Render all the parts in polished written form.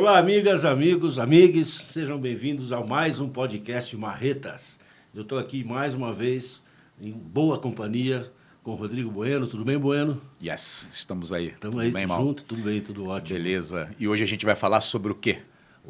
Olá, amigas, amigos, amigues, sejam bem-vindos a mais um podcast Marretas. Eu estou aqui mais uma vez em boa companhia com o Rodrigo Bueno. Tudo bem, Bueno? Yes, estamos aí. Estamos aí, bem, tudo Mal? junto, tudo bem, tudo ótimo. Beleza. E hoje a gente vai falar sobre o quê?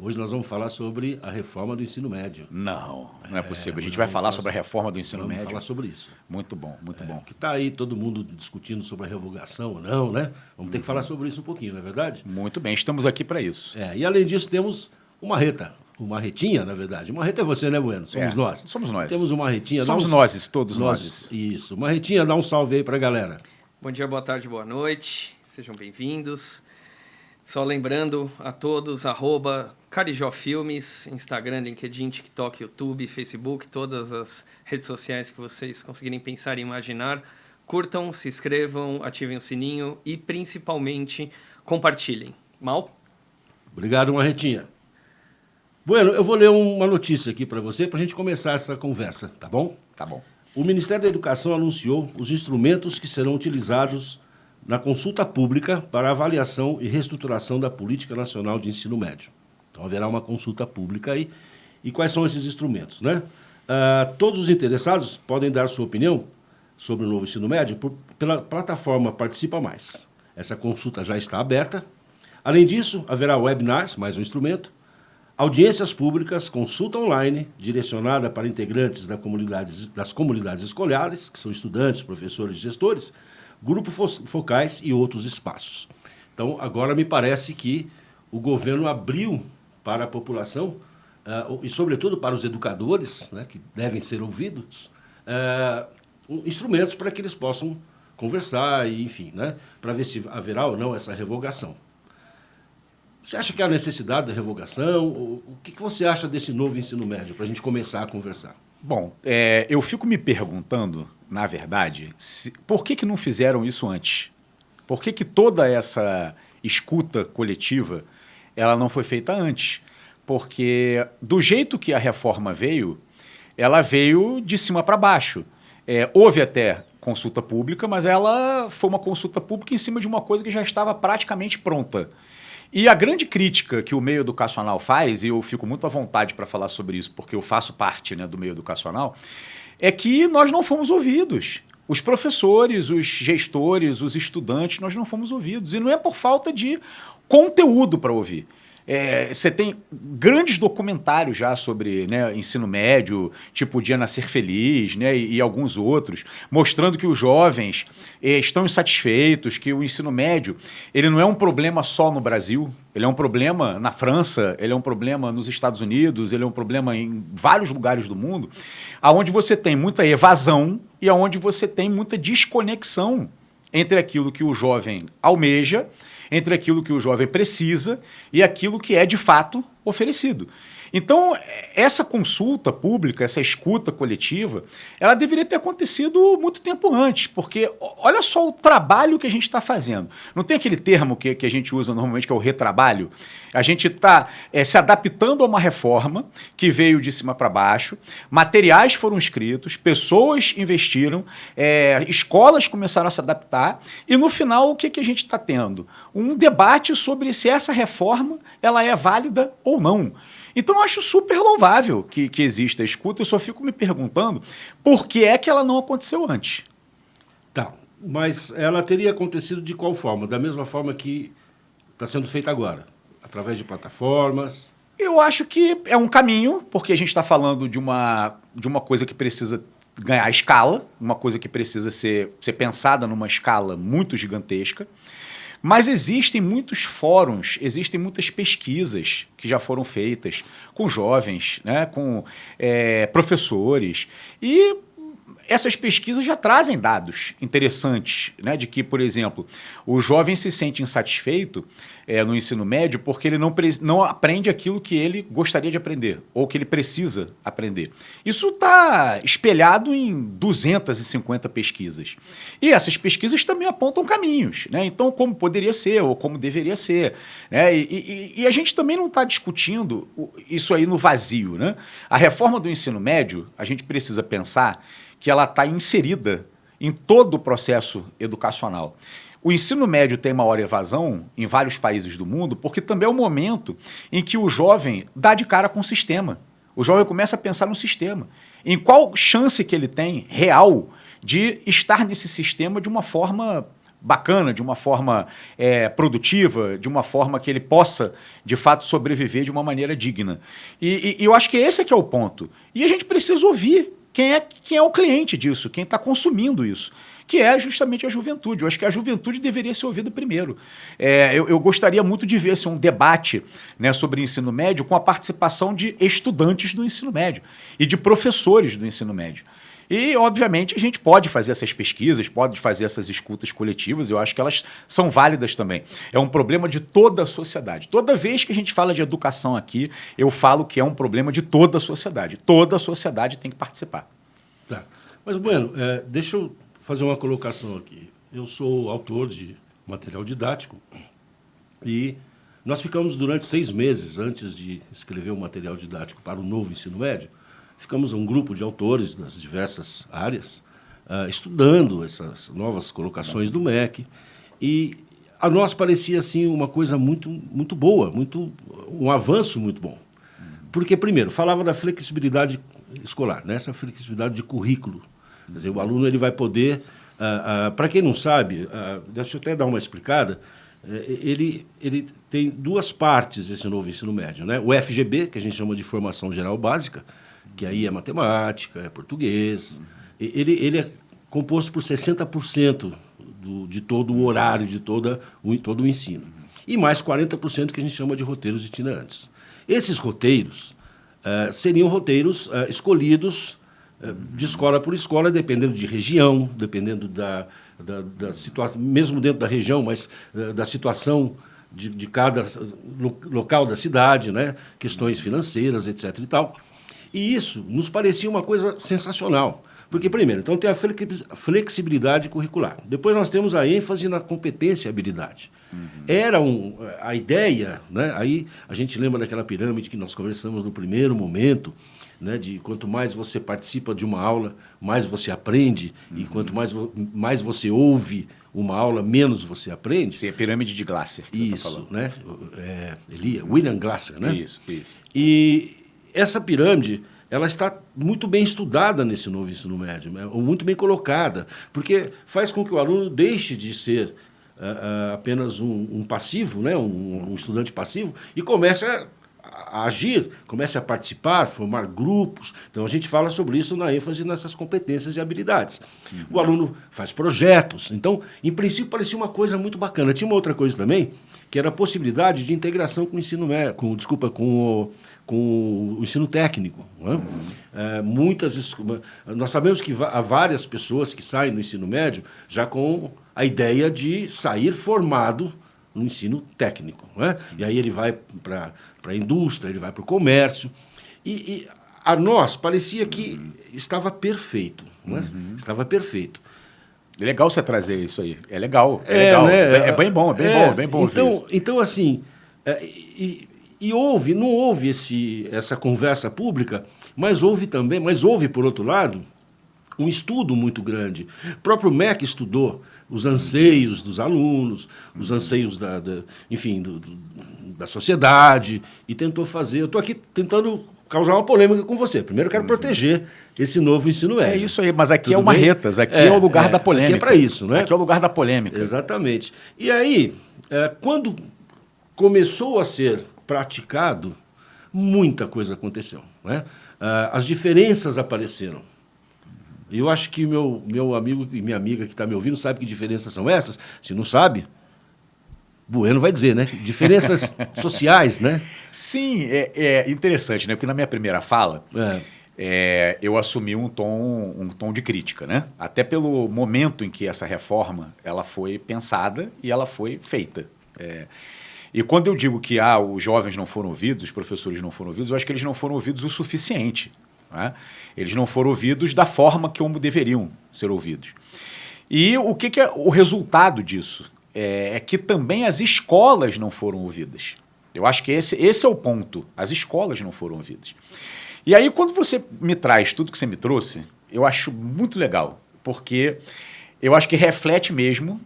Hoje nós vamos falar sobre a reforma do ensino médio. Não é possível. A gente vai falar sobre a reforma do ensino médio. Vamos falar sobre isso. Muito bom, muito bom. Que está aí todo mundo discutindo sobre a revogação ou não, né? Vamos ter que falar sobre isso um pouquinho, não é verdade? Muito bem, estamos aqui para isso. E além disso temos uma marreta. Uma marretinha, na verdade. Marreta é você, né, Bueno? Somos nós. Somos nós. Temos uma marretinha. Somos nós, todos nós. Isso. Marretinha, dá um salve aí pra galera. Bom dia, boa tarde, boa noite. Sejam bem-vindos. Só lembrando a todos, @Carijó Filmes, Instagram, LinkedIn, TikTok, YouTube, Facebook, todas as redes sociais que vocês conseguirem pensar e imaginar. Curtam, se inscrevam, ativem o sininho e, principalmente, compartilhem. Mal? Obrigado, Marretinha. Bueno, eu vou ler uma notícia aqui para você, para a gente começar essa conversa, tá bom? Tá bom. O Ministério da Educação anunciou os instrumentos que serão utilizados na consulta pública para avaliação e reestruturação da Política Nacional de Ensino Médio. Então, haverá uma consulta pública aí. E quais são esses instrumentos, né? Todos os interessados podem dar sua opinião sobre o novo ensino médio pela plataforma Participa Mais. Essa consulta já está aberta. Além disso, haverá webinars, mais um instrumento, audiências públicas, consulta online, direcionada para integrantes das comunidades escolares, que são estudantes, professores e gestores, grupos focais e outros espaços. Então, agora me parece que o governo abriu para a população, e sobretudo para os educadores, né, que devem ser ouvidos, instrumentos para que eles possam conversar, e, enfim, né, para ver se haverá ou não essa revogação. Você acha que há necessidade da revogação? O que você acha desse novo ensino médio, para a gente começar a conversar? Bom, eu fico me perguntando, na verdade, por que não fizeram isso antes? Por que toda essa escuta coletiva ela não foi feita antes? Porque do jeito que a reforma veio, ela veio de cima para baixo. Houve até consulta pública, mas ela foi uma consulta pública em cima de uma coisa que já estava praticamente pronta. E a grande crítica que o meio educacional faz, e eu fico muito à vontade para falar sobre isso, porque eu faço parte, né, do meio educacional, é que nós não fomos ouvidos. Os professores, os gestores, os estudantes, nós não fomos ouvidos. E não é por falta de conteúdo para ouvir. Você tem grandes documentários já sobre, né, ensino médio, tipo O Dia Nascer Feliz, né, e alguns outros, mostrando que os jovens estão insatisfeitos, que o ensino médio ele não é um problema só no Brasil, ele é um problema na França, ele é um problema nos Estados Unidos, ele é um problema em vários lugares do mundo, onde você tem muita evasão e onde você tem muita desconexão entre aquilo que o jovem almeja, entre aquilo que o jovem precisa e aquilo que é, de fato, oferecido. Então, essa consulta pública, essa escuta coletiva, ela deveria ter acontecido muito tempo antes, porque olha só o trabalho que a gente está fazendo. Não tem aquele termo que a gente usa normalmente, que é o retrabalho? A gente está se adaptando a uma reforma que veio de cima para baixo, materiais foram escritos, pessoas investiram, escolas começaram a se adaptar, e no final o que a gente está tendo? Um debate sobre se essa reforma ela é válida ou não. Então, eu acho super louvável que exista a escuta. Eu só fico me perguntando por que é que ela não aconteceu antes. Tá, mas ela teria acontecido de qual forma? Da mesma forma que está sendo feita agora? Através de plataformas? Eu acho que é um caminho, porque a gente está falando de uma coisa que precisa ganhar escala, uma coisa que precisa ser pensada numa escala muito gigantesca. Mas existem muitos fóruns, existem muitas pesquisas que já foram feitas com jovens, né, com professores, e essas pesquisas já trazem dados interessantes, né, de que, por exemplo, o jovem se sente insatisfeito no ensino médio porque ele não aprende aquilo que ele gostaria de aprender ou que ele precisa aprender. Isso está espelhado em 250 pesquisas. E essas pesquisas também apontam caminhos, né? Então, como poderia ser ou como deveria ser, né? E a gente também não está discutindo isso aí no vazio, né? A reforma do ensino médio, a gente precisa pensar que ela está inserida em todo o processo educacional. o ensino médio tem maior evasão em vários países do mundo, porque também é o momento em que o jovem dá de cara com o sistema. O jovem começa a pensar no sistema. Em qual chance que ele tem, real, de estar nesse sistema de uma forma bacana, de uma forma produtiva, de uma forma que ele possa, de fato, sobreviver de uma maneira digna. E eu acho que esse é que é o ponto. E a gente precisa ouvir quem é o cliente disso, quem está consumindo isso, que é justamente a juventude. Eu acho que a juventude deveria ser ouvida primeiro. Eu gostaria muito de ver um debate, né, sobre ensino médio com a participação de estudantes do ensino médio e de professores do ensino médio. E, obviamente, a gente pode fazer essas pesquisas, pode fazer essas escutas coletivas, eu acho que elas são válidas também. É um problema de toda a sociedade. Toda vez que a gente fala de educação aqui, eu falo que é um problema de toda a sociedade. Toda a sociedade tem que participar. Tá. Mas, Bueno, deixa eu fazer uma colocação aqui. Eu sou autor de material didático e nós ficamos durante 6 meses, antes de escrever o material didático para o novo ensino médio, ficamos um grupo de autores das diversas áreas estudando essas novas colocações do MEC e a nós parecia assim uma coisa muito, muito boa, um avanço muito bom. Porque, primeiro, falava da flexibilidade escolar, né? Essa flexibilidade de currículo. Quer dizer, o aluno ele vai poder, para quem não sabe, deixa eu até dar uma explicada, ele tem 2 partes esse novo ensino médio, né? O FGB, que a gente chama de Formação Geral Básica, que aí é matemática, é português. Ele é composto por 60% de todo o horário, de todo o ensino. E mais 40% que a gente chama de roteiros itinerantes. Esses roteiros seriam roteiros escolhidos de escola por escola, dependendo de região, dependendo da situação, mesmo dentro da região, mas da situação de cada local da cidade, né? Questões financeiras, etc. e tal. E isso nos parecia uma coisa sensacional. Porque, primeiro, então tem a flexibilidade curricular. Depois nós temos a ênfase na competência e habilidade. Era a ideia, né? Aí a gente lembra daquela pirâmide que nós conversamos no primeiro momento, né? De quanto mais você participa de uma aula, mais você aprende, e quanto mais você ouve uma aula, menos você aprende. Sim, a pirâmide de Glasser. Que isso, né? William Glasser, né? Isso. E essa pirâmide, ela está muito bem estudada nesse novo ensino médio, muito bem colocada, porque faz com que o aluno deixe de ser apenas um passivo, né? um estudante passivo, e comece a agir, comece a participar, formar grupos. Então, a gente fala sobre isso na ênfase nessas competências e habilidades. O aluno faz projetos. Então, em princípio, parecia uma coisa muito bacana. Tinha uma outra coisa também, que era a possibilidade de integração com o ensino médio, com o ensino técnico. Né? Nós sabemos que há várias pessoas que saem do ensino médio já com a ideia de sair formado no ensino técnico. Né? E aí ele vai para a indústria, ele vai para o comércio. E a nós parecia que estava perfeito. Né? Estava perfeito. É legal você trazer isso aí. É legal. Legal. Né? É bem bom, bem bom. Então assim, não houve essa conversa pública, mas houve, por outro lado, um estudo muito grande. O próprio MEC estudou os anseios dos alunos, os anseios da sociedade, e tentou fazer. Eu estou aqui tentando causar uma polêmica com você. Primeiro, eu quero proteger esse novo ensino médio. É isso aí, mas aqui é o Marretas, aqui é o lugar da polêmica. Aqui é para isso, né? Aqui é o lugar da polêmica. Exatamente. E aí, quando começou a ser praticado, muita coisa aconteceu. Né? As diferenças apareceram. Eu acho que meu amigo e minha amiga que está me ouvindo sabe que diferenças são essas. Se não sabe, Bueno vai dizer, né? Diferenças sociais, né? Sim, é interessante, né? Porque na minha primeira fala, eu assumi um tom de crítica, né? Até pelo momento em que essa reforma ela foi pensada e ela foi feita. E quando eu digo que os jovens não foram ouvidos, os professores não foram ouvidos, eu acho que eles não foram ouvidos o suficiente. Né? Eles não foram ouvidos da forma como deveriam ser ouvidos. E o que é o resultado disso? É que também as escolas não foram ouvidas. Eu acho que esse é o ponto. As escolas não foram ouvidas. E aí, quando você me traz tudo que você me trouxe, eu acho muito legal, porque eu acho que reflete mesmo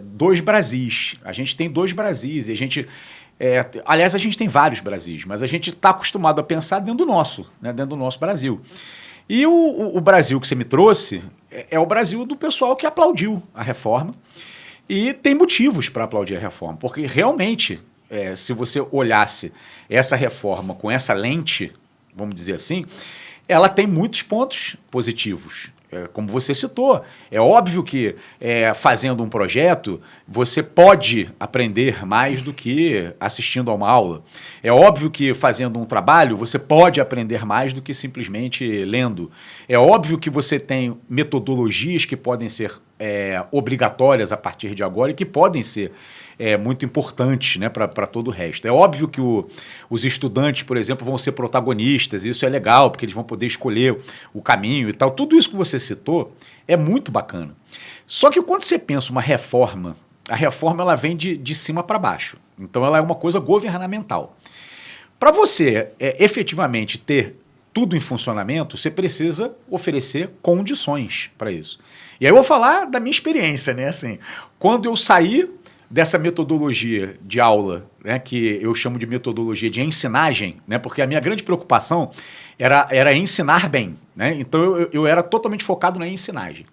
dois Brasis. A gente tem dois Brasis. E a gente, aliás, a gente tem vários Brasis, mas a gente está acostumado a pensar dentro do nosso, né, dentro do nosso Brasil. E o Brasil que você me trouxe é o Brasil do pessoal que aplaudiu a reforma. E tem motivos para aplaudir a reforma, porque realmente, se você olhasse essa reforma com essa lente, vamos dizer assim, ela tem muitos pontos positivos. Como você citou, é óbvio que fazendo um projeto você pode aprender mais do que assistindo a uma aula. É óbvio que fazendo um trabalho você pode aprender mais do que simplesmente lendo. É óbvio que você tem metodologias que podem ser obrigatórias a partir de agora e que podem ser muito importantes, né, para todo o resto. É óbvio que os estudantes, por exemplo, vão ser protagonistas, e isso é legal, porque eles vão poder escolher o caminho e tal. Tudo isso que você citou é muito bacana. Só que quando você pensa uma reforma, a reforma ela vem de cima para baixo. Então ela é uma coisa governamental. Para você efetivamente ter tudo em funcionamento, você precisa oferecer condições para isso. E aí eu vou falar da minha experiência, né? Assim, quando eu saí dessa metodologia de aula, né, que eu chamo de metodologia de ensinagem, né, porque a minha grande preocupação era ensinar bem, né? Então eu era totalmente focado na ensinagem.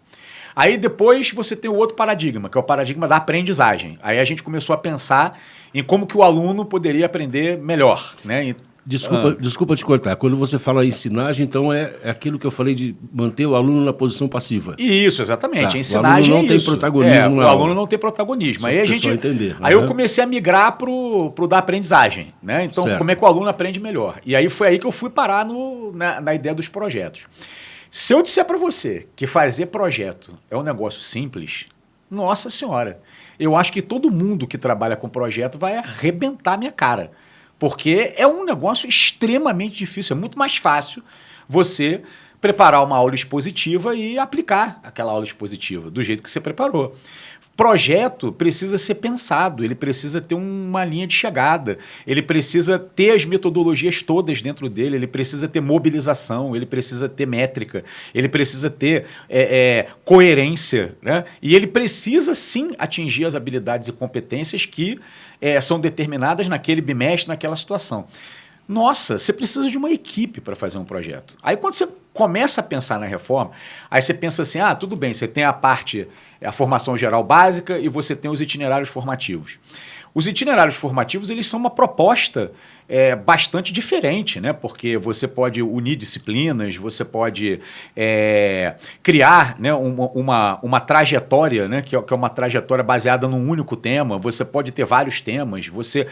Aí depois você tem o outro paradigma, que é o paradigma da aprendizagem. Aí a gente começou a pensar em como que o aluno poderia aprender melhor, né? Desculpa te cortar. Quando você fala ensinagem, então é aquilo que eu falei de manter o aluno na posição passiva. Isso, exatamente. Tá. A ensinagem o aluno não tem protagonismo o aluno não tem protagonismo. Aí Aí eu comecei a migrar pro da aprendizagem, né? Então, como é que o aluno aprende melhor? E aí foi aí que eu fui parar na ideia dos projetos. Se eu disser para você que fazer projeto é um negócio simples, nossa senhora, eu acho que todo mundo que trabalha com projeto vai arrebentar minha cara. Porque é um negócio extremamente difícil. É muito mais fácil você preparar uma aula expositiva e aplicar aquela aula expositiva do jeito que você preparou. Projeto precisa ser pensado, ele precisa ter uma linha de chegada, ele precisa ter as metodologias todas dentro dele, ele precisa ter mobilização, ele precisa ter métrica, ele precisa ter coerência, né? E ele precisa sim atingir as habilidades e competências que são determinadas naquele bimestre, naquela situação. Nossa, você precisa de uma equipe para fazer um projeto. Aí quando você começa a pensar na reforma, aí você pensa assim, tudo bem, você tem a formação geral básica e você tem os itinerários formativos. Os itinerários formativos, eles são uma proposta bastante diferente, né? Porque você pode unir disciplinas, você pode criar, né, uma trajetória, né, que é uma trajetória baseada num único tema, você pode ter vários temas, você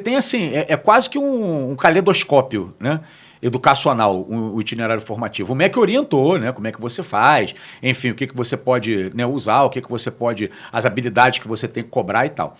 tem assim, quase que um caleidoscópio, né? Educacional, o itinerário formativo. O MEC orientou, né, como é que você faz, enfim, o que você pode, né, usar, o que você pode, as habilidades que você tem que cobrar e tal.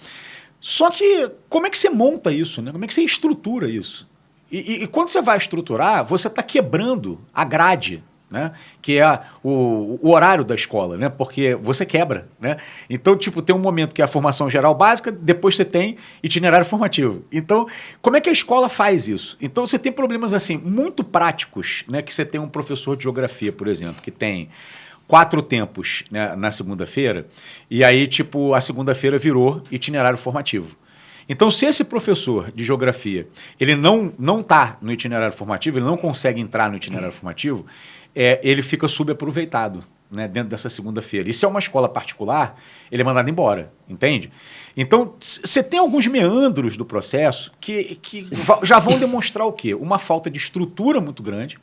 Só que como é que você monta isso, né? Como é que você estrutura isso? E quando você vai estruturar, você está quebrando a grade, né? Que é o horário da escola, né? Porque você quebra, né? Então, tem um momento que é a formação geral básica, depois você tem itinerário formativo. Então, como é que a escola faz isso? Então, você tem problemas assim muito práticos, né? Que você tem um professor de geografia, por exemplo, que tem 4 tempos, né, na segunda-feira, e aí, a segunda-feira virou itinerário formativo. Então, se esse professor de geografia ele não está no itinerário formativo, ele não consegue entrar no itinerário formativo, ele fica subaproveitado, né, dentro dessa segunda-feira. E se é uma escola particular, ele é mandado embora, entende? Então, você tem alguns meandros do processo que já vão demonstrar o quê? Uma falta de estrutura muito grande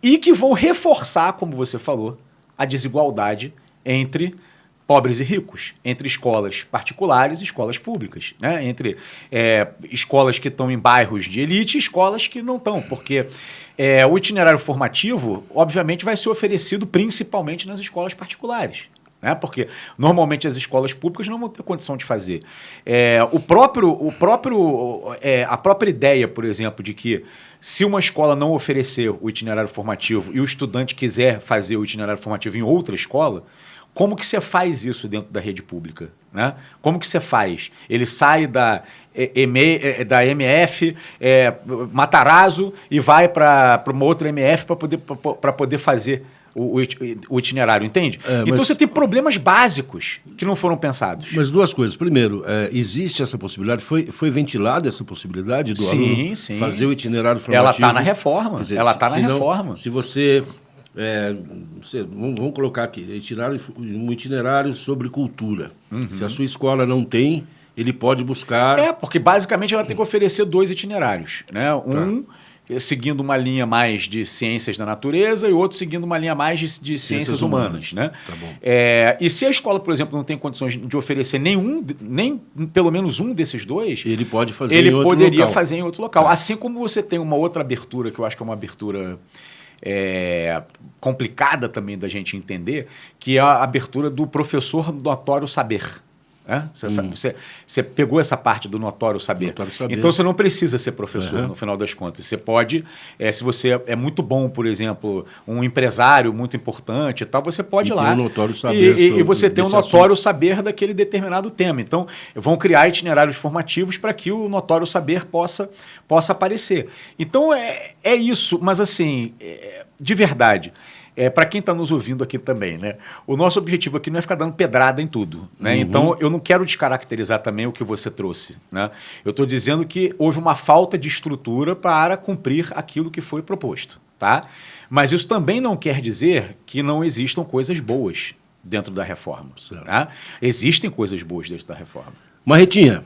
e que vão reforçar, como você falou, a desigualdade entre pobres e ricos, entre escolas particulares e escolas públicas, né? Entre escolas que estão em bairros de elite e escolas que não estão, porque o itinerário formativo, obviamente, vai ser oferecido principalmente nas escolas particulares, né? Porque normalmente as escolas públicas não vão ter condição de fazer. A própria ideia, por exemplo, de que se uma escola não oferecer o itinerário formativo e o estudante quiser fazer o itinerário formativo em outra escola, como que você faz isso dentro da rede pública, né? Como que você faz? Ele sai da MF Matarazzo e vai para uma outra MF para poder fazer o itinerário, entende? Então você tem problemas básicos que não foram pensados. Mas duas coisas. Primeiro, existe essa possibilidade, foi ventilada essa possibilidade do aluno fazer o itinerário formativo? Ela está na reforma. Dizer, ela está na reforma. Se você... vamos colocar aqui, um itinerário sobre cultura. Se a sua escola não tem, ele pode buscar... porque basicamente ela tem que oferecer 2 itinerários, né? Seguindo uma linha mais de ciências da natureza e outro seguindo uma linha mais de ciências humanas. Né? Tá bom. E se a escola, por exemplo, não tem condições de oferecer nem pelo menos um desses 2, ele pode fazer ele em outro poderia local. fazer em outro local. Assim como você tem uma outra abertura, que eu acho que é uma abertura complicada também da gente entender, que é a abertura do professor notório saber. Você pegou essa parte do notório saber. Então você não precisa ser professor, no final das contas. Você pode, se você é muito bom, por exemplo, um empresário muito importante e tal, você pode ir lá um notório saber e você tem um notório saber daquele determinado tema. Então vão criar itinerários formativos para que o notório saber possa aparecer. Então é isso, mas assim, de verdade... para quem está nos ouvindo aqui também, né? O nosso objetivo aqui não é ficar dando pedrada em tudo. Né? Então, eu não quero descaracterizar também o que você trouxe. Né? Eu estou dizendo que houve uma falta de estrutura para cumprir aquilo que foi proposto. Tá? Mas isso também não quer dizer que não existam coisas boas dentro da reforma. Tá? Existem coisas boas dentro da reforma. Marretinha.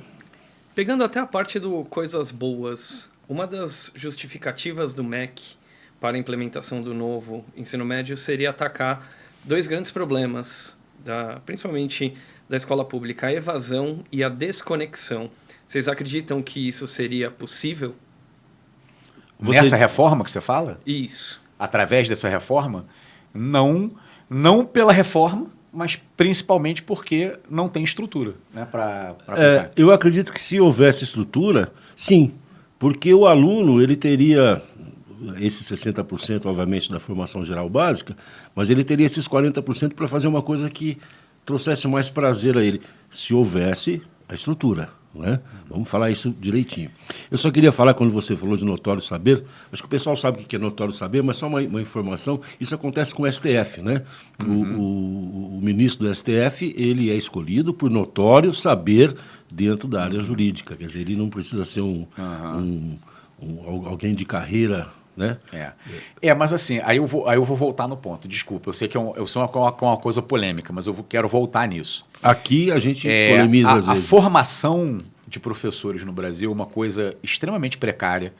Pegando até a parte do coisas boas, uma das justificativas do MEC para a implementação do novo ensino médio seria atacar 2 grandes problemas, principalmente da escola pública, a evasão e a desconexão. Vocês acreditam que isso seria possível? Nessa reforma que você fala? Isso. Através dessa reforma? Não pela reforma, mas principalmente porque não tem estrutura, né, para aplicar. Eu acredito que se houvesse estrutura, sim, porque o aluno ele teria... esses 60%, obviamente, da formação geral básica, mas ele teria esses 40% para fazer uma coisa que trouxesse mais prazer a ele, se houvesse a estrutura. Né? Vamos falar isso direitinho. Eu só queria falar, quando você falou de notório saber, acho que o pessoal sabe o que é notório saber, mas só uma informação, isso acontece com o STF. Né? O ministro do STF, ele é escolhido por notório saber dentro da área jurídica, quer dizer, ele não precisa ser alguém de carreira... Né? Mas assim, aí eu vou voltar no ponto. Desculpa, eu sei que eu sou uma coisa polêmica, mas eu quero voltar nisso. Aqui a gente polemiza às vezes. A formação de professores no Brasil é uma coisa extremamente precária.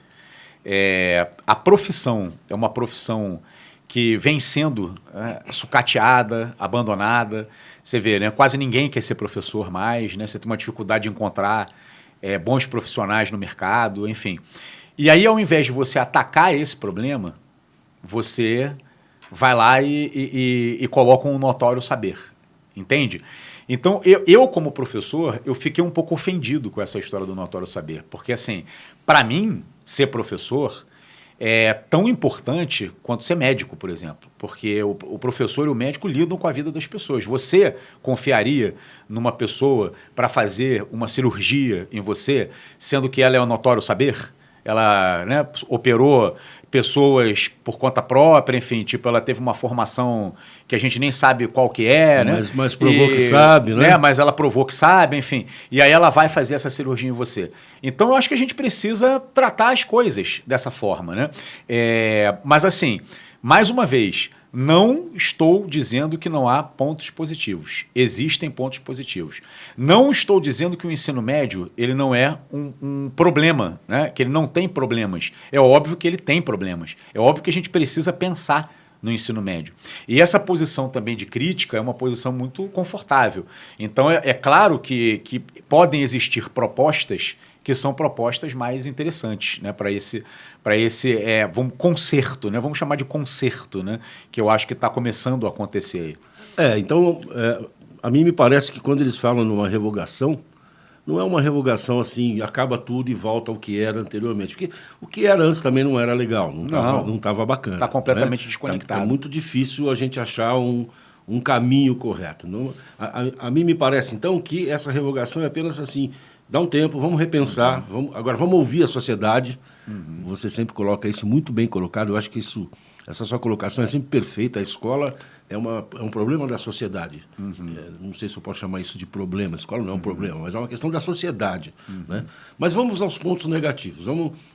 A profissão é uma profissão que vem sendo sucateada, abandonada. Você vê, né? Quase ninguém quer ser professor mais, né? Você tem uma dificuldade de encontrar bons profissionais no mercado, enfim... E aí, ao invés de você atacar esse problema, você vai lá e coloca um notório saber, entende? Então, eu como professor, eu fiquei um pouco ofendido com essa história do notório saber, porque, assim, para mim, ser professor é tão importante quanto ser médico, por exemplo, porque o professor e o médico lidam com a vida das pessoas. Você confiaria numa pessoa para fazer uma cirurgia em você, sendo que ela é um notório saber? Ela, né, operou pessoas por conta própria, enfim, tipo, ela teve uma formação que a gente nem sabe qual que é, né? Mas provou que sabe, né? Mas ela provou que sabe, enfim. E aí ela vai fazer essa cirurgia em você. Então, eu acho que a gente precisa tratar as coisas dessa forma, né? Mas assim, mais uma vez, não estou dizendo que não há pontos positivos. Existem pontos positivos. Não estou dizendo que o ensino médio ele não é um problema, né? Que ele não tem problemas. É óbvio que ele tem problemas. É óbvio que a gente precisa pensar no ensino médio. E essa posição também de crítica é uma posição muito confortável. Então, é claro que podem existir propostas que são propostas mais interessantes, né, para esse conserto, né, vamos chamar de conserto, né, que eu acho que está começando a acontecer aí. Então, a mim me parece que quando eles falam numa revogação, não é uma revogação assim, acaba tudo e volta ao que era anteriormente. Porque o que era antes também não era legal, não estava bacana. Está completamente né? desconectado. Tá muito difícil a gente achar um caminho correto. Não, a mim me parece, então, que essa revogação é apenas assim, dá um tempo, vamos repensar, agora vamos ouvir a sociedade. Você sempre coloca isso muito bem colocado, eu acho que isso essa sua colocação é sempre perfeita. A escola é um problema da sociedade. Não sei se eu posso chamar isso de problema. A escola não é um problema, mas é uma questão da sociedade. Né? Mas vamos aos pontos negativos.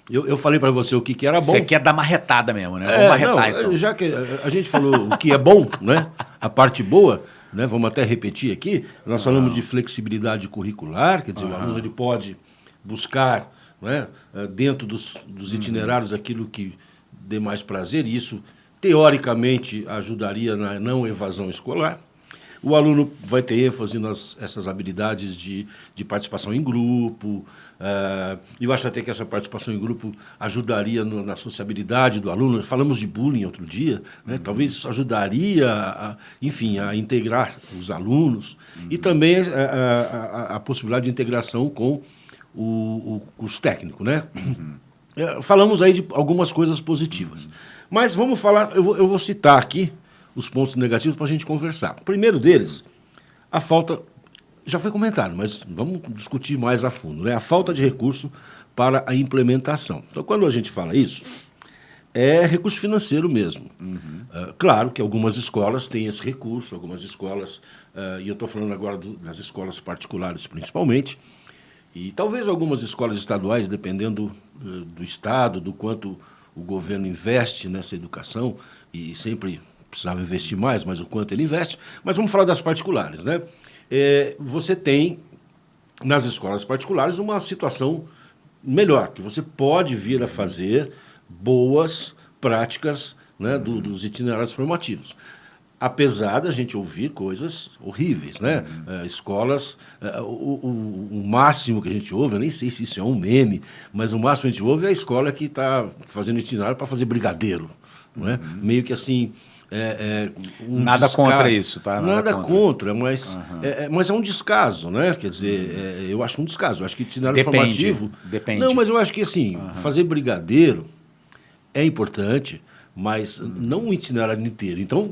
Eu falei para você o que era bom. Você quer dar marretada mesmo, né? Vamos marretar, então. Já que a gente falou o que é bom, né? A parte boa, né? Vamos até repetir aqui, nós falamos de flexibilidade curricular, quer dizer, o aluno ele pode buscar, né, dentro dos itinerários aquilo que dê mais prazer, e isso, teoricamente, ajudaria na não evasão escolar. O aluno vai ter ênfase nessas habilidades de participação em grupo, eu acho até que essa participação em grupo ajudaria na sociabilidade do aluno. Falamos de bullying outro dia, né? Talvez isso ajudaria, a integrar os alunos, e também a possibilidade de integração com o curso técnico, né? Falamos aí de algumas coisas positivas. Mas vamos falar, eu vou citar aqui os pontos negativos para a gente conversar. O primeiro deles, a falta, já foi comentado, mas vamos discutir mais a fundo, né? A falta de recurso para a implementação. Então, quando a gente fala isso, é recurso financeiro mesmo. Claro que algumas escolas têm esse recurso, algumas escolas, e eu estou falando agora das escolas particulares principalmente, e talvez algumas escolas estaduais, dependendo do estado, do quanto o governo investe nessa educação, e sempre precisava investir mais, mas o quanto ele investe. Mas vamos falar das particulares, né? Você tem, nas escolas particulares, uma situação melhor, que você pode vir a fazer boas práticas, né, dos itinerários formativos. Apesar da gente ouvir coisas horríveis, né? Escolas, o máximo que a gente ouve, eu nem sei se isso é um meme, mas o máximo que a gente ouve é a escola que está fazendo itinerário para fazer brigadeiro. Não é? Meio que assim... nada descaso. Contra isso, tá? Nada contra, mas é um descaso, né? Quer dizer, eu acho um descaso. Eu acho que itinerário formativo... Depende. Não, mas eu acho que assim, fazer brigadeiro é importante, mas não um itinerário inteiro. Então,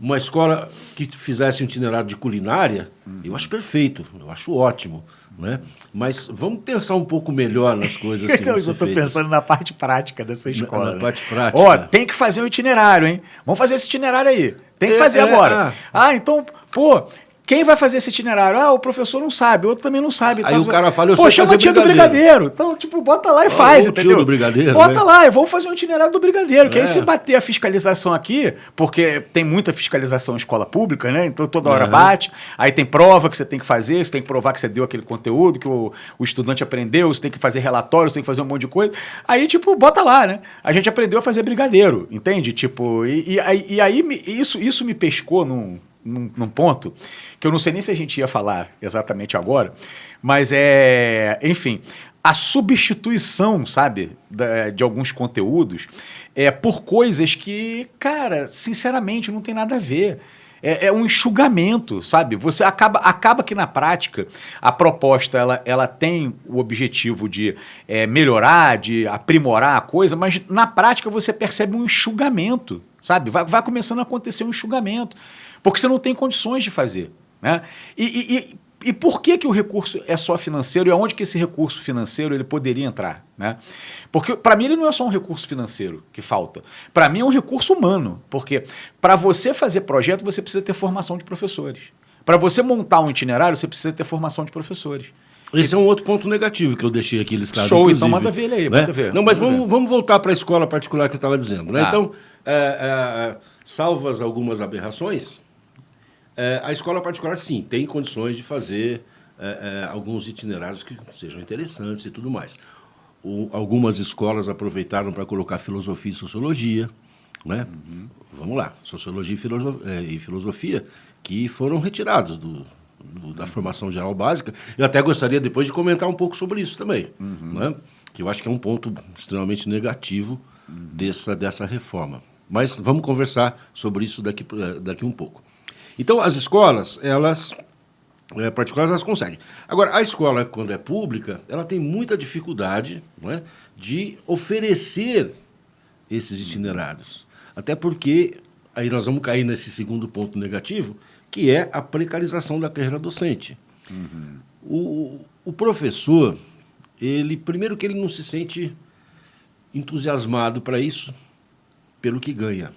uma escola que fizesse um itinerário de culinária, eu acho perfeito, eu acho ótimo. Né? Mas vamos pensar um pouco melhor nas coisas que então, vão ser eu estou pensando na parte prática dessa escola. Na parte prática. Tem que fazer um itinerário, hein? Vamos fazer esse itinerário aí. Tem que fazer agora. Então, quem vai fazer esse itinerário? O professor não sabe, o outro também não sabe. Aí o cara fala, eu sei chama fazer a tia do brigadeiro. Então, bota lá e faz, entendeu? Tio do brigadeiro, bota lá, vamos fazer um itinerário do brigadeiro. Que aí se bater a fiscalização aqui, porque tem muita fiscalização em escola pública, né? Então toda hora bate, aí tem prova que você tem que fazer, você tem que provar que você deu aquele conteúdo, que o estudante aprendeu, você tem que fazer relatório, você tem que fazer um monte de coisa. Aí, bota lá, né? A gente aprendeu a fazer brigadeiro, entende? E aí isso me pescou num ponto que eu não sei nem se a gente ia falar exatamente agora, mas enfim, a substituição, sabe, de alguns conteúdos por coisas que, cara, sinceramente não tem nada a ver. É um enxugamento, sabe? Você acaba que na prática a proposta ela tem o objetivo de melhorar, de aprimorar a coisa, mas na prática você percebe um enxugamento, sabe? Vai começando a acontecer um enxugamento, porque você não tem condições de fazer, né? E por que o recurso é só financeiro e aonde que esse recurso financeiro ele poderia entrar, né? Porque para mim ele não é só um recurso financeiro que falta. Para mim é um recurso humano, porque para você fazer projeto você precisa ter formação de professores. Para você montar um itinerário você precisa ter formação de professores. Esse é um outro ponto negativo que eu deixei aqui listado. Show, então manda ver ele aí, né? manda ver. Não, mas vamos voltar para a escola particular que eu estava dizendo, né? Então, salvas algumas aberrações, a escola particular, sim, tem condições de fazer alguns itinerários que sejam interessantes e tudo mais. Algumas escolas aproveitaram para colocar filosofia e sociologia, né? Vamos lá, sociologia e filosofia, que foram retirados da formação geral básica. Eu até gostaria depois de comentar um pouco sobre isso também, né? Que eu acho que é um ponto extremamente negativo dessa reforma. Mas vamos conversar sobre isso daqui um pouco. Então, as escolas, particulares, elas conseguem. Agora, a escola, quando é pública, ela tem muita dificuldade, não é, de oferecer esses itinerários. Até porque, aí nós vamos cair nesse segundo ponto negativo, que é a precarização da carreira docente. O professor, primeiro que ele não se sente entusiasmado para isso, pelo que ganha.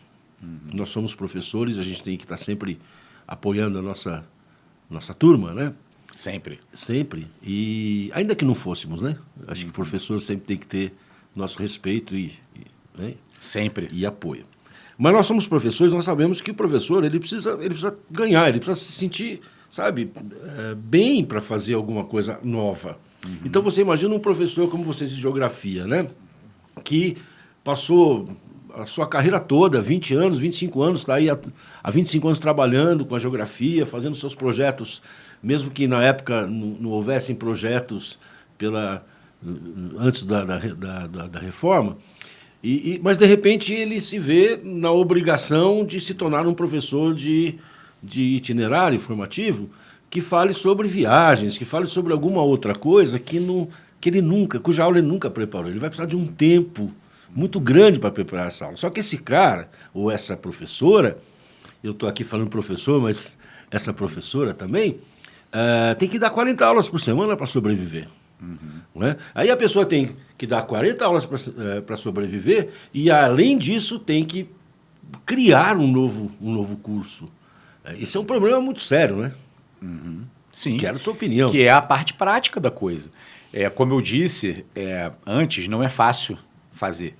Nós somos professores, a gente tem que estar sempre apoiando a nossa turma, né? Sempre. Sempre. E ainda que não fôssemos, né? Acho que o professor sempre tem que ter nosso respeito né? Sempre. E apoio. Mas nós somos professores, nós sabemos que o professor ele precisa ganhar, ele precisa se sentir, sabe, bem para fazer alguma coisa nova. Então você imagina um professor como vocês de geografia, né? Que passou a sua carreira toda, 20 anos, 25 anos, está aí há 25 anos trabalhando com a geografia, fazendo seus projetos, mesmo que na época não houvessem projetos antes da reforma, mas de repente ele se vê na obrigação de se tornar um professor de itinerário formativo que fale sobre viagens, que fale sobre alguma outra coisa cuja aula ele nunca preparou. Ele vai precisar de um tempo muito grande para preparar essa aula. Só que esse cara, ou essa professora, eu estou aqui falando professor, mas essa professora também, tem que dar 40 aulas por semana para sobreviver. Não é? Aí a pessoa tem que dar 40 aulas para sobreviver e, além disso, tem que criar um novo curso. Esse é um problema muito sério, né? Sim. Quero a sua opinião. Que é a parte prática da coisa. Como eu disse antes, não é fácil fazer.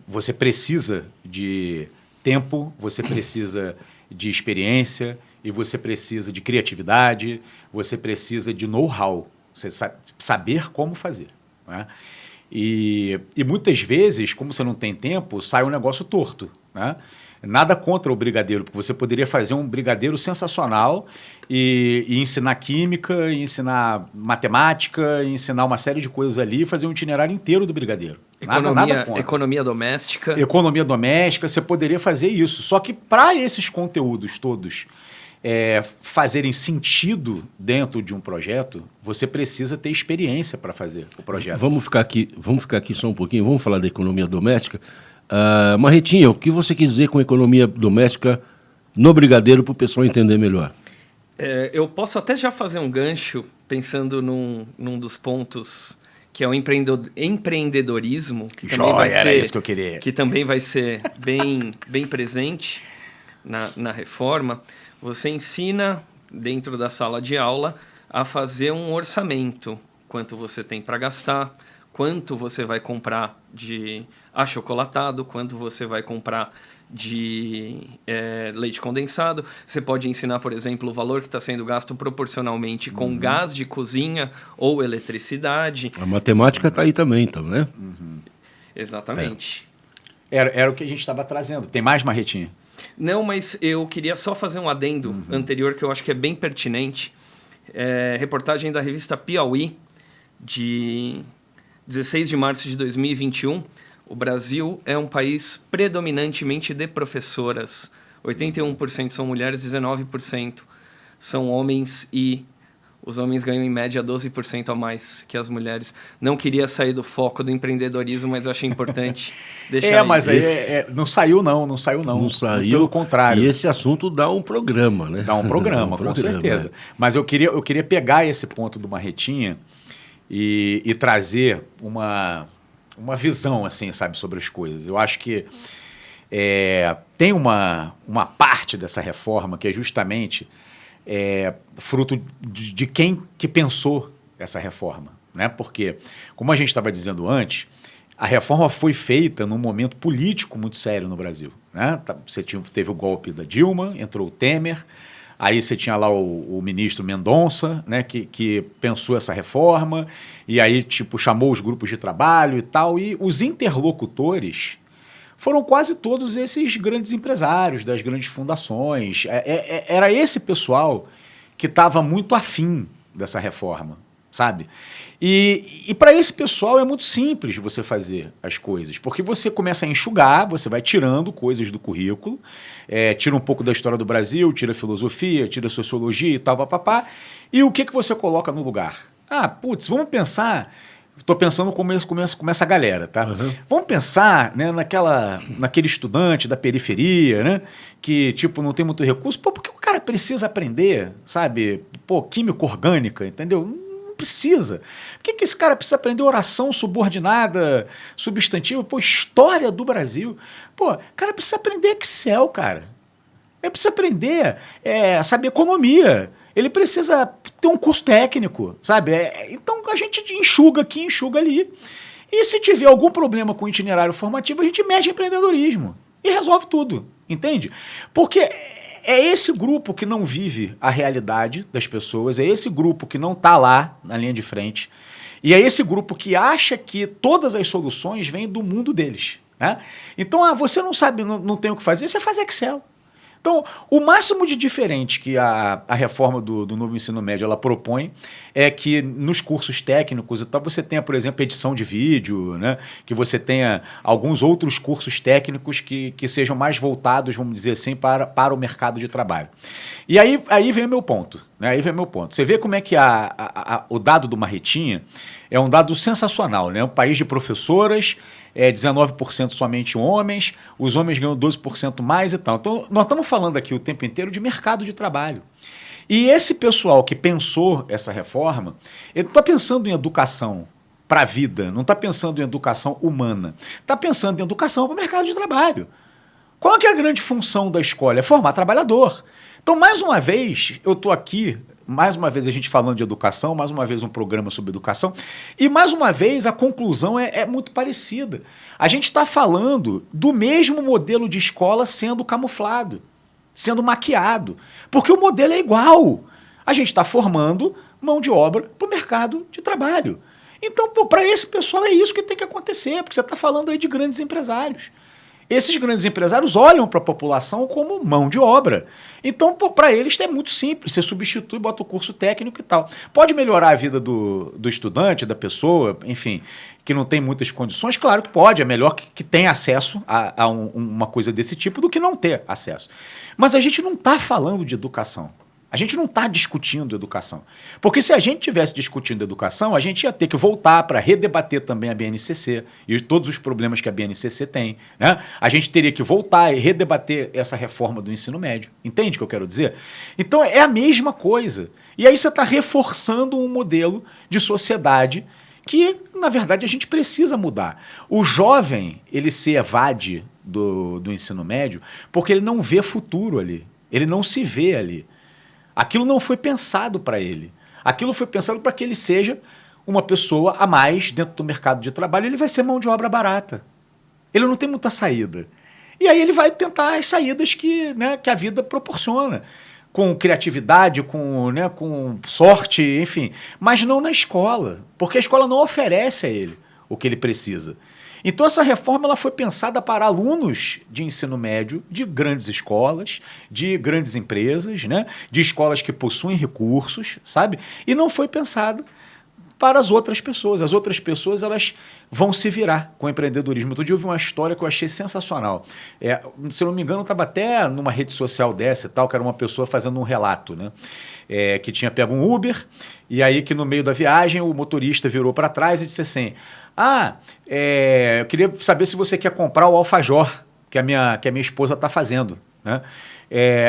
Você precisa de tempo, você precisa de experiência e você precisa de criatividade, você precisa de know-how, você saber como fazer. Né? E muitas vezes, como você não tem tempo, sai um negócio torto. Né? Nada contra o brigadeiro, porque você poderia fazer um brigadeiro sensacional e ensinar química, e ensinar matemática, e ensinar uma série de coisas ali e fazer um itinerário inteiro do brigadeiro. Nada contra. Economia doméstica. Economia doméstica, você poderia fazer isso. Só que para esses conteúdos todos fazerem sentido dentro de um projeto, você precisa ter experiência para fazer o projeto. Vamos ficar aqui só um pouquinho, vamos falar da economia doméstica. Marretinha, o que você quis dizer com economia doméstica no brigadeiro para o pessoal entender melhor? Eu posso até já fazer um gancho pensando num dos pontos que é o empreendedorismo, que também vai era ser, isso que eu queria. Que também vai ser bem presente na reforma. Você ensina dentro da sala de aula a fazer um orçamento, quanto você tem para gastar, quanto você vai comprar de achocolatado, quanto você vai comprar de leite condensado. Você pode ensinar, por exemplo, o valor que está sendo gasto proporcionalmente com gás de cozinha ou eletricidade. A matemática está aí também, então, né? Exatamente. Era o que a gente estava trazendo. Tem mais, Marretinha? Não, mas eu queria só fazer um adendo anterior que eu acho que é bem pertinente. Reportagem da revista Piauí, de 16 de março de 2021. O Brasil é um país predominantemente de professoras. 81% são mulheres, 19% são homens e os homens ganham em média 12% a mais que as mulheres. Não queria sair do foco do empreendedorismo, mas eu achei importante deixar mas isso. não saiu não. Não saiu. Pelo contrário. E esse assunto dá um programa, né? Dá um programa, com certeza. Mas eu queria pegar esse ponto do Marretinha e trazer uma visão, assim, sabe, sobre as coisas. Eu acho que tem uma parte dessa reforma que é justamente fruto de quem que pensou essa reforma, né? Porque, como a gente estava dizendo antes, a reforma foi feita num momento político muito sério no Brasil, né? Você teve o golpe da Dilma, entrou o Temer, aí você tinha lá o ministro Mendonça, né, que pensou essa reforma, e aí chamou os grupos de trabalho e tal, e os interlocutores foram quase todos esses grandes empresários das grandes fundações. Era esse pessoal que estava muito afim dessa reforma, sabe? E para esse pessoal é muito simples você fazer as coisas, porque você começa a enxugar, você vai tirando coisas do currículo, tira um pouco da história do Brasil, tira filosofia, tira sociologia e tal, papapá, e o que você coloca no lugar? Vamos pensar... Estou pensando como essa galera, tá? Vamos pensar, né, naquele estudante da periferia, né, que não tem muito recurso. Por que o cara precisa aprender, sabe? Química orgânica, entendeu? Não precisa. Por que esse cara precisa aprender oração subordinada, substantiva? Pô, história do Brasil. Pô, o cara precisa aprender Excel, cara. Ele precisa aprender saber economia. Ele precisa ter um curso técnico, sabe? Então a gente enxuga aqui, enxuga ali. E se tiver algum problema com o itinerário formativo, a gente mexe em empreendedorismo e resolve tudo, entende? Porque é esse grupo que não vive a realidade das pessoas, é esse grupo que não está lá na linha de frente, e é esse grupo que acha que todas as soluções vêm do mundo deles, né? Então, você não sabe, não tem o que fazer, você faz Excel. Então, o máximo de diferente que a reforma do novo ensino médio ela propõe é que nos cursos técnicos e tal, você tenha, por exemplo, edição de vídeo, né? Que você tenha alguns outros cursos técnicos que sejam mais voltados, vamos dizer assim, para o mercado de trabalho. E aí vem o meu ponto. Né? Aí vem o meu ponto. Você vê como é que o dado do Marretinha é um dado sensacional. Né? Um país de professoras, 19% somente homens, os homens ganham 12% mais e tal. Então, nós estamos falando aqui o tempo inteiro de mercado de trabalho. E esse pessoal que pensou essa reforma, ele não está pensando em educação para a vida, não está pensando em educação humana, está pensando em educação para o mercado de trabalho. Qual é a grande função da escola? É formar trabalhador. Então, mais uma vez, eu estou aqui, mais uma vez a gente falando de educação, mais uma vez um programa sobre educação, e mais uma vez a conclusão é muito parecida. A gente está falando do mesmo modelo de escola sendo camuflado, sendo maquiado, porque o modelo é igual. A gente está formando mão de obra para o mercado de trabalho. Então, para esse pessoal é isso que tem que acontecer, porque você está falando aí de grandes empresários. Esses grandes empresários olham para a população como mão de obra. Então, para eles é muito simples. Você substitui, bota o curso técnico e tal. Pode melhorar a vida do estudante, da pessoa, enfim, que não tem muitas condições? Claro que pode. É melhor que tenha acesso a uma coisa desse tipo do que não ter acesso. Mas a gente não está falando de educação. A gente não está discutindo educação. Porque se a gente estivesse discutindo educação, a gente ia ter que voltar para redebater também a BNCC e todos os problemas que a BNCC tem. Né? A gente teria que voltar e redebater essa reforma do ensino médio. Entende o que eu quero dizer? Então é a mesma coisa. E aí você está reforçando um modelo de sociedade que, na verdade, a gente precisa mudar. O jovem, ele se evade do ensino médio porque ele não vê futuro ali. Ele não se vê ali. Aquilo não foi pensado para ele. Aquilo foi pensado para que ele seja uma pessoa a mais dentro do mercado de trabalho. Ele vai ser mão de obra barata. Ele não tem muita saída. E aí ele vai tentar as saídas que a vida proporciona. Com criatividade, com sorte, enfim. Mas não na escola. Porque a escola não oferece a ele o que ele precisa. Então essa reforma ela foi pensada para alunos de ensino médio de grandes escolas, de grandes empresas, né? De escolas que possuem recursos, sabe? E não foi pensada para as outras pessoas. As outras pessoas elas vão se virar com o empreendedorismo. Outro dia eu vi uma história que eu achei sensacional. Se eu não me engano, eu estava até numa rede social dessa e tal, que era uma pessoa fazendo um relato, né? Que tinha pego um Uber, e aí que no meio da viagem o motorista virou para trás e disse assim: eu queria saber se você quer comprar o alfajor que a minha esposa está fazendo. Né?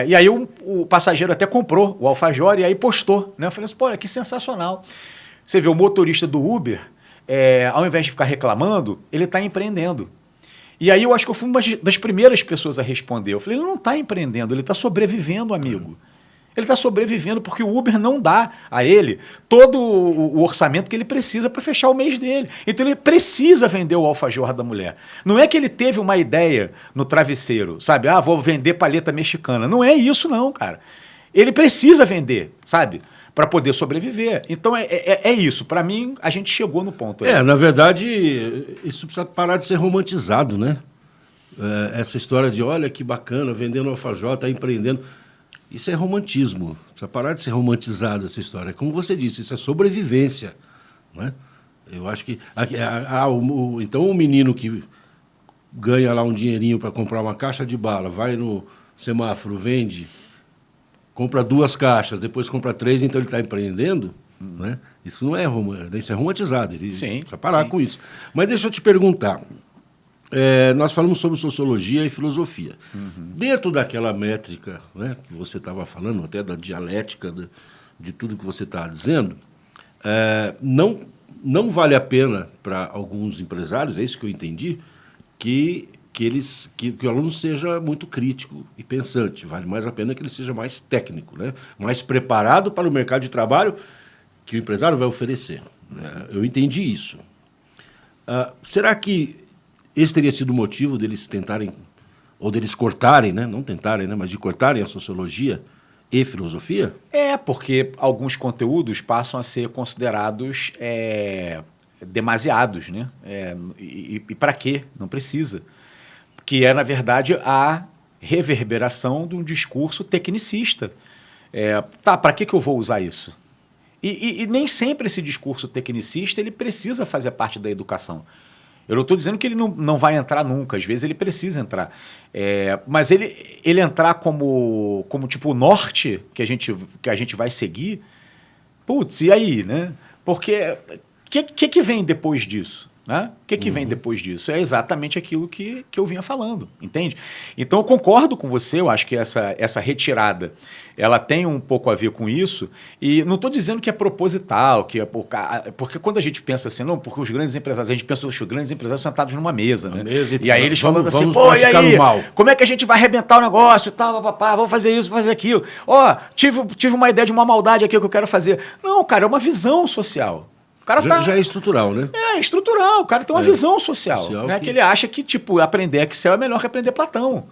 E aí o passageiro até comprou o alfajor e aí postou. Né? Eu falei assim, pô, que sensacional. Você vê, o motorista do Uber, ao invés de ficar reclamando, ele está empreendendo. E aí eu acho que eu fui uma das primeiras pessoas a responder. Eu falei, ele não está empreendendo, ele está sobrevivendo, amigo. Ele está sobrevivendo porque o Uber não dá a ele todo o orçamento que ele precisa para fechar o mês dele. Então ele precisa vender o alfajor da mulher. Não é que ele teve uma ideia no travesseiro, sabe? Vou vender palheta mexicana. Não é isso não, cara. Ele precisa vender, sabe? Para poder sobreviver. Então é isso. Para mim, a gente chegou no ponto. Na verdade, isso precisa parar de ser romantizado, né? Essa história de, olha que bacana, vendendo alfajor, está empreendendo. Isso é romantismo. Precisa parar de ser romantizado essa história. Como você disse, isso é sobrevivência. Né? Eu acho que... então, o menino que ganha lá um dinheirinho para comprar uma caixa de bala, vai no semáforo, vende, compra 2 caixas, depois compra 3, então ele está empreendendo. Né? Isso não é isso é romantizado. Ele precisa parar com isso. Mas deixa eu te perguntar. Nós falamos sobre sociologia e filosofia. Dentro daquela métrica, né, que você estava falando, até da dialética, de tudo que você está dizendo, não vale a pena para alguns empresários, é isso que eu entendi, que o aluno seja muito crítico e pensante. Vale mais a pena que ele seja mais técnico, né? Mais preparado para o mercado de trabalho que o empresário vai oferecer. Eu entendi isso. Será que esse teria sido o motivo deles tentarem, ou deles cortarem, né? Não tentarem, né? Mas de cortarem a sociologia e filosofia? Porque alguns conteúdos passam a ser considerados demasiados, né? E para quê? Não precisa. Que na verdade, a reverberação de um discurso tecnicista. Para que eu vou usar isso? E nem sempre esse discurso tecnicista ele precisa fazer parte da educação. Eu não estou dizendo que ele não vai entrar nunca, às vezes ele precisa entrar. Mas ele entrar como tipo o norte que a gente vai seguir, putz, e aí, né? Porque que vem depois disso? Né? O que vem depois disso? É exatamente aquilo que eu vinha falando, entende? Então eu concordo com você, eu acho que essa retirada ela tem um pouco a ver com isso, e não estou dizendo que é proposital, porque quando a gente pensa assim, não, porque os grandes empresários, a gente pensa os grandes empresários sentados numa mesa, né? E aí eles falando assim, pô, e aí, como é que a gente vai arrebentar o negócio e tal, papapá, vamos fazer isso, vamos fazer aquilo. Tive uma ideia de uma maldade aqui que eu quero fazer. Não, cara, é uma visão social. Já é estrutural, né? É estrutural. O cara tem uma visão social né? Que ele acha que aprender Excel é melhor que aprender Platão.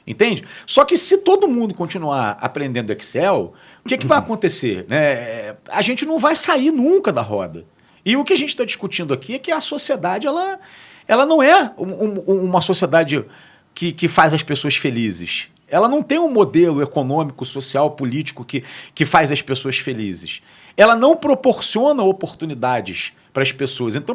Entende? Só que se todo mundo continuar aprendendo Excel, o que vai acontecer? Né? A gente não vai sair nunca da roda. E o que a gente está discutindo aqui é que a sociedade ela não é uma sociedade que faz as pessoas felizes. Ela não tem um modelo econômico, social, político que faz as pessoas felizes. Ela não proporciona oportunidades para as pessoas. Então,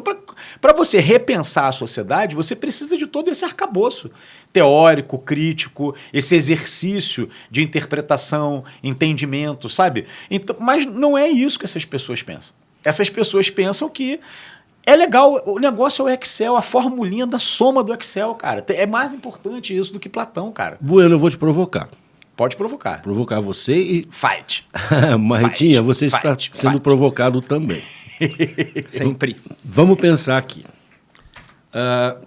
para você repensar a sociedade, você precisa de todo esse arcabouço teórico, crítico, esse exercício de interpretação, entendimento, sabe? Então, mas não é isso que essas pessoas pensam. Essas pessoas pensam que é legal, o negócio é o Excel, a formulinha da soma do Excel, cara. É mais importante isso do que Platão, cara. Bueno, eu vou te provocar. Pode provocar. Provocar você e... Fight. Marretinha, você está sendo provocado também. Sempre. Vamos pensar aqui.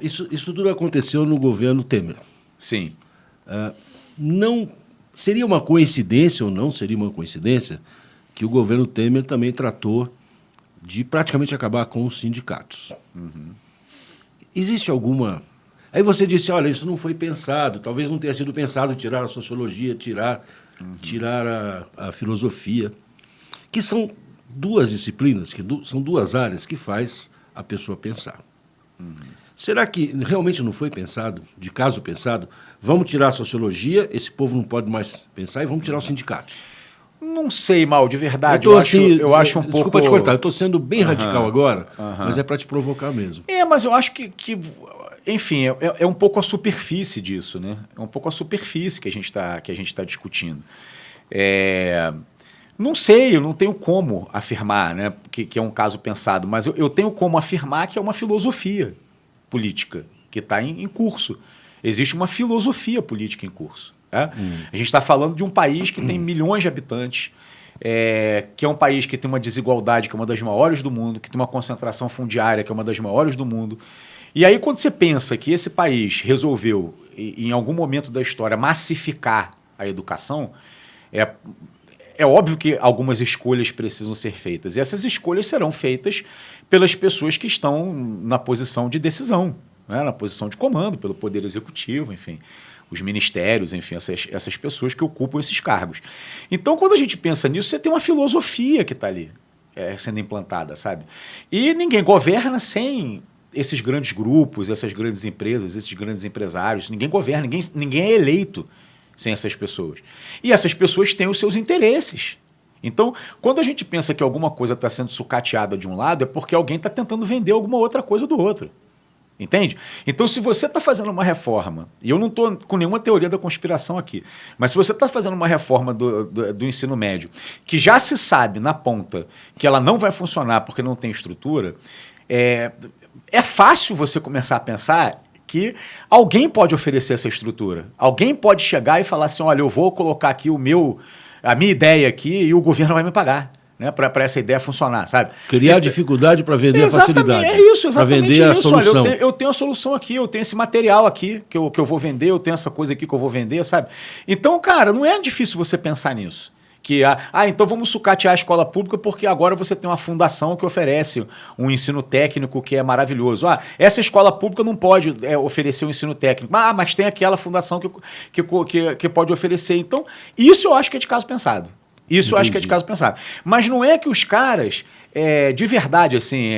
Isso tudo aconteceu no governo Temer. Sim. Não seria uma coincidência ou não seria uma coincidência que o governo Temer também tratou de praticamente acabar com os sindicatos. Existe alguma... Aí você disse, olha, isso não foi pensado, talvez não tenha sido pensado tirar a sociologia, tirar a filosofia, que são duas disciplinas, são duas áreas que faz a pessoa pensar. Será que realmente não foi pensado, de caso pensado, vamos tirar a sociologia, esse povo não pode mais pensar, e vamos tirar os sindicatos? Não sei, Mal, de verdade. Eu acho um pouco... Desculpa te cortar, eu estou sendo bem radical agora, mas é para te provocar mesmo. Mas eu acho que enfim, é um pouco a superfície disso, né? É um pouco a superfície que a gente tá discutindo. Não sei, eu não tenho como afirmar, né, que é um caso pensado, mas eu tenho como afirmar que é uma filosofia política que está em curso. Existe uma filosofia política em curso. Né? A gente está falando de um país que tem milhões de habitantes, que é um país que tem uma desigualdade que é uma das maiores do mundo, que tem uma concentração fundiária que é uma das maiores do mundo. E aí, quando você pensa que esse país resolveu, em algum momento da história, massificar a educação, é óbvio que algumas escolhas precisam ser feitas. E essas escolhas serão feitas pelas pessoas que estão na posição de decisão, né? Na posição de comando, pelo Poder Executivo, enfim, os ministérios, enfim, essas pessoas que ocupam esses cargos. Então, quando a gente pensa nisso, você tem uma filosofia que está ali sendo implantada, sabe? E ninguém governa sem... esses grandes grupos, essas grandes empresas, esses grandes empresários, ninguém governa, ninguém é eleito sem essas pessoas. E essas pessoas têm os seus interesses. Então, quando a gente pensa que alguma coisa está sendo sucateada de um lado, é porque alguém está tentando vender alguma outra coisa do outro. Entende? Então, se você está fazendo uma reforma, e eu não estou com nenhuma teoria da conspiração aqui, mas se você está fazendo uma reforma do ensino médio, que já se sabe na ponta que ela não vai funcionar porque não tem estrutura, é fácil você começar a pensar que alguém pode oferecer essa estrutura. Alguém pode chegar e falar assim, olha, eu vou colocar aqui a minha ideia aqui e o governo vai me pagar. né, para essa ideia funcionar, sabe? Criar dificuldade para vender Exatamente, a facilidade. É isso, exatamente. Para vender a solução. Olha, eu tenho a solução aqui, eu tenho esse material aqui que eu vou vender, eu tenho essa coisa aqui que eu vou vender, sabe? Então, cara, não é difícil você pensar nisso. Que, então vamos sucatear a escola pública porque agora você tem uma fundação que oferece um ensino técnico que é maravilhoso. Essa escola pública não pode oferecer um ensino técnico, mas tem aquela fundação que pode oferecer. Então, isso eu acho que é de caso pensado. Isso eu acho que é de caso pensado. Mas não é que os caras, de verdade, assim,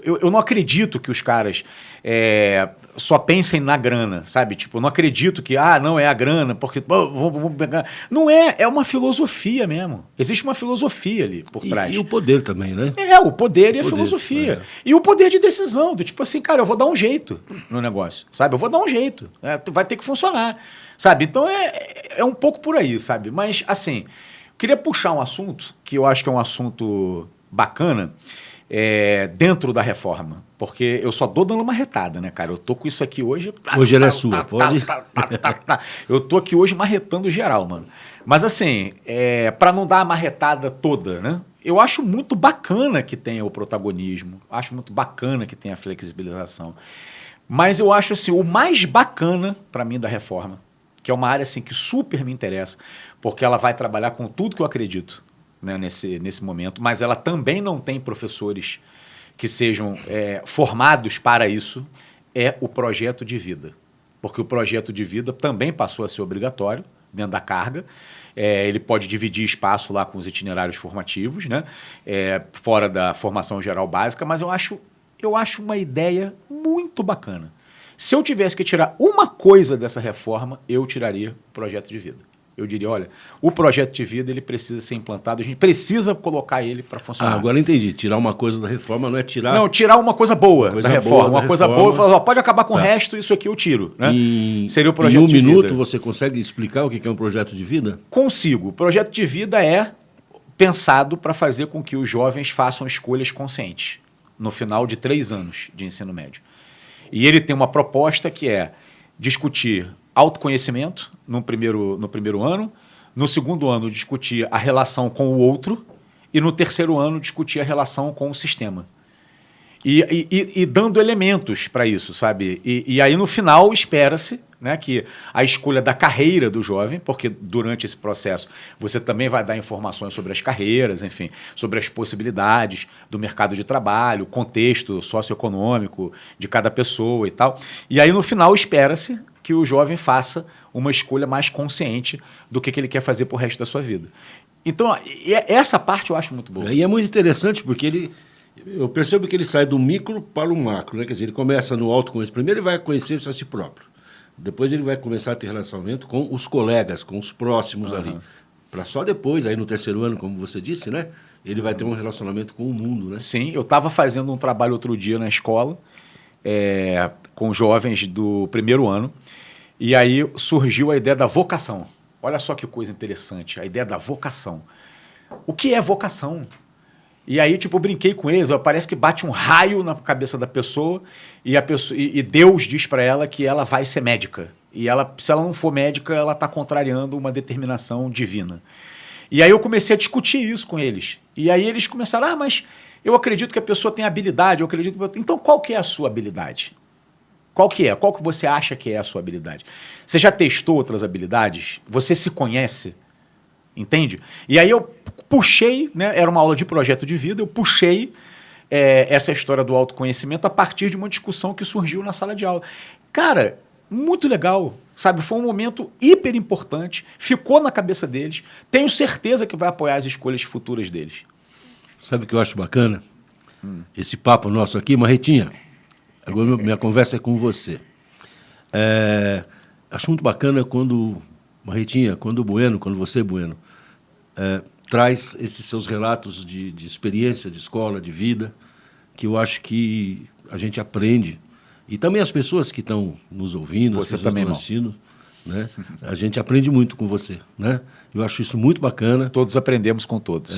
eu não acredito que os caras só pensem na grana, sabe? Tipo, eu não acredito que, não é a grana, porque vamos pegar. Não é uma filosofia mesmo. Existe uma filosofia ali por trás. E o poder também, né? O poder e a filosofia. E o poder de decisão, do tipo assim, cara, eu vou dar um jeito no negócio, sabe? Eu vou dar um jeito. Vai ter que funcionar, sabe? Então é um pouco por aí, sabe? Mas, assim, queria puxar um assunto que eu acho que é um assunto bacana dentro da reforma. Porque eu só tô dando uma retada, né, cara? Eu tô com isso aqui hoje... Hoje ela é sua, pode? Eu tô aqui hoje marretando geral, mano. Mas assim, para não dar a marretada toda, né? Eu acho muito bacana que tenha o protagonismo. Acho muito bacana que tenha a flexibilização. Mas eu acho assim, o mais bacana para mim da reforma, que é uma área assim, que super me interessa, porque ela vai trabalhar com tudo que eu acredito, né, nesse momento, mas ela também não tem professores que sejam formados para isso, é o projeto de vida. Porque o projeto de vida também passou a ser obrigatório dentro da carga. Ele pode dividir espaço lá com os itinerários formativos, né, fora da formação geral básica, mas eu acho uma ideia muito bacana. Se eu tivesse que tirar uma coisa dessa reforma, eu tiraria o projeto de vida. Eu diria, olha, o projeto de vida ele precisa ser implantado, a gente precisa colocar ele para funcionar. Agora entendi. Tirar uma coisa da reforma não é tirar... Não, tirar uma coisa boa da reforma. Uma coisa boa e falar, pode acabar com o resto, isso aqui eu tiro. Né? Seria o projeto de vida. Em um minuto você consegue explicar o que é um projeto de vida? Consigo. O projeto de vida é pensado para fazer com que os jovens façam escolhas conscientes no final de 3 anos de ensino médio. E ele tem uma proposta que é discutir autoconhecimento no primeiro ano, no segundo ano discutir a relação com o outro e no terceiro ano discutir a relação com o sistema. E dando elementos para isso, sabe? E aí no final espera-se, né, que a escolha da carreira do jovem, porque durante esse processo você também vai dar informações sobre as carreiras, enfim, sobre as possibilidades do mercado de trabalho, contexto socioeconômico de cada pessoa e tal. E aí no final espera-se que o jovem faça uma escolha mais consciente do que ele quer fazer para o resto da sua vida. Então, essa parte eu acho muito boa. E é muito interessante porque eu percebo que ele sai do micro para o macro, né? Quer dizer, ele começa no autoconhecimento. Primeiro ele vai conhecer-se a si próprio. Depois ele vai começar a ter relacionamento com os colegas, com os próximos ali. Para só depois, aí no terceiro ano, como você disse, né? Ele vai ter um relacionamento com o mundo, né? Sim, eu estava fazendo um trabalho outro dia na escola, com jovens do primeiro ano, e aí surgiu a ideia da vocação. Olha só que coisa interessante, a ideia da vocação. O que é vocação? E aí, tipo, eu brinquei com eles, parece que bate um raio na cabeça da pessoa e Deus diz para ela que ela vai ser médica. E se ela não for médica, ela está contrariando uma determinação divina. E aí eu comecei a discutir isso com eles. E aí eles começaram, mas eu acredito que a pessoa tem habilidade, Então, qual que é a sua habilidade? Qual que é? Qual que você acha que é a sua habilidade? Você já testou outras habilidades? Você se conhece? Entende? E aí eu puxei, né, era uma aula de projeto de vida, eu puxei essa história do autoconhecimento a partir de uma discussão que surgiu na sala de aula. Cara, muito legal, sabe? Foi um momento hiper importante, ficou na cabeça deles, tenho certeza que vai apoiar as escolhas futuras deles. Sabe o que eu acho bacana? Esse papo nosso aqui, Marretinha, agora minha conversa é com você. Acho muito bacana quando, Marretinha, quando você, Bueno, traz esses seus relatos de experiência, de escola, de vida, que eu acho que a gente aprende. E também as pessoas que estão nos ouvindo, você as pessoas também, que estão assistindo, né? A gente aprende muito com você, né? Eu acho isso muito bacana. Todos aprendemos com todos.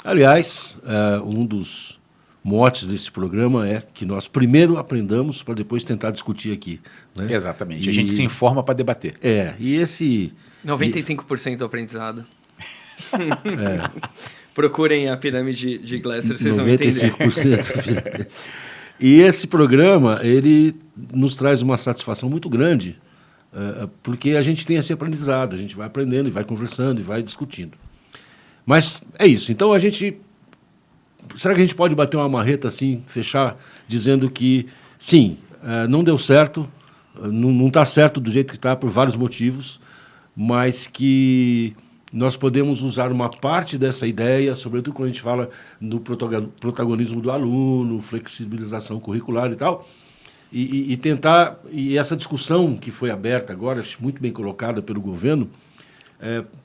Aliás, um dos motes desse programa é que nós primeiro aprendamos para depois tentar discutir aqui, né? Exatamente. A gente se informa para debater. E esse... 95% do aprendizado. Procurem a pirâmide de Glasser, vocês vão entender. 95%. E esse programa, ele nos traz uma satisfação muito grande, porque a gente tem esse aprendizado, a gente vai aprendendo e vai conversando e vai discutindo. Mas é isso. Então, será que a gente pode bater uma marreta assim, fechar, dizendo que, sim, não deu certo, não está certo do jeito que está, por vários motivos, mas que nós podemos usar uma parte dessa ideia, sobretudo quando a gente fala no protagonismo do aluno, flexibilização curricular e tal, e tentar, e essa discussão que foi aberta agora, muito bem colocada pelo governo,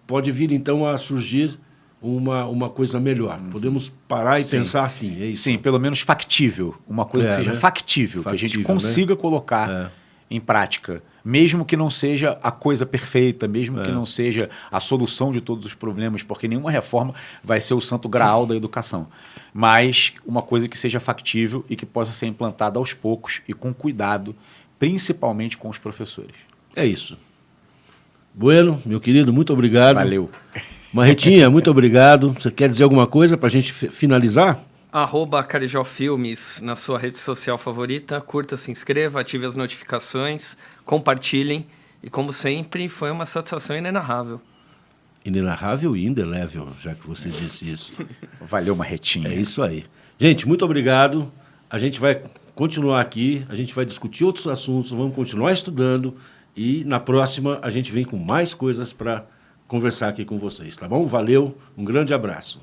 pode vir então a surgir uma coisa melhor. Podemos parar e pensar assim, é isso? Sim, pelo menos factível, uma coisa que seja factível, que a gente consiga colocar em prática. Mesmo que não seja a coisa perfeita, mesmo que não seja a solução de todos os problemas, porque nenhuma reforma vai ser o santo graal da educação. Mas uma coisa que seja factível e que possa ser implantada aos poucos e com cuidado, principalmente com os professores. É isso. Bueno, meu querido, muito obrigado. Valeu. Marretinha, muito obrigado. Você quer dizer alguma coisa para a gente finalizar? @CarijoFilmes na sua rede social favorita. Curta, se inscreva, ative as notificações, compartilhem. E, como sempre, foi uma satisfação inenarrável. Inenarrável e indelével, já que você disse isso. Valeu, Marretinha. É isso aí. Gente, muito obrigado. A gente vai continuar aqui, a gente vai discutir outros assuntos, vamos continuar estudando e na próxima a gente vem com mais coisas para conversar aqui com vocês, tá bom? Valeu, um grande abraço.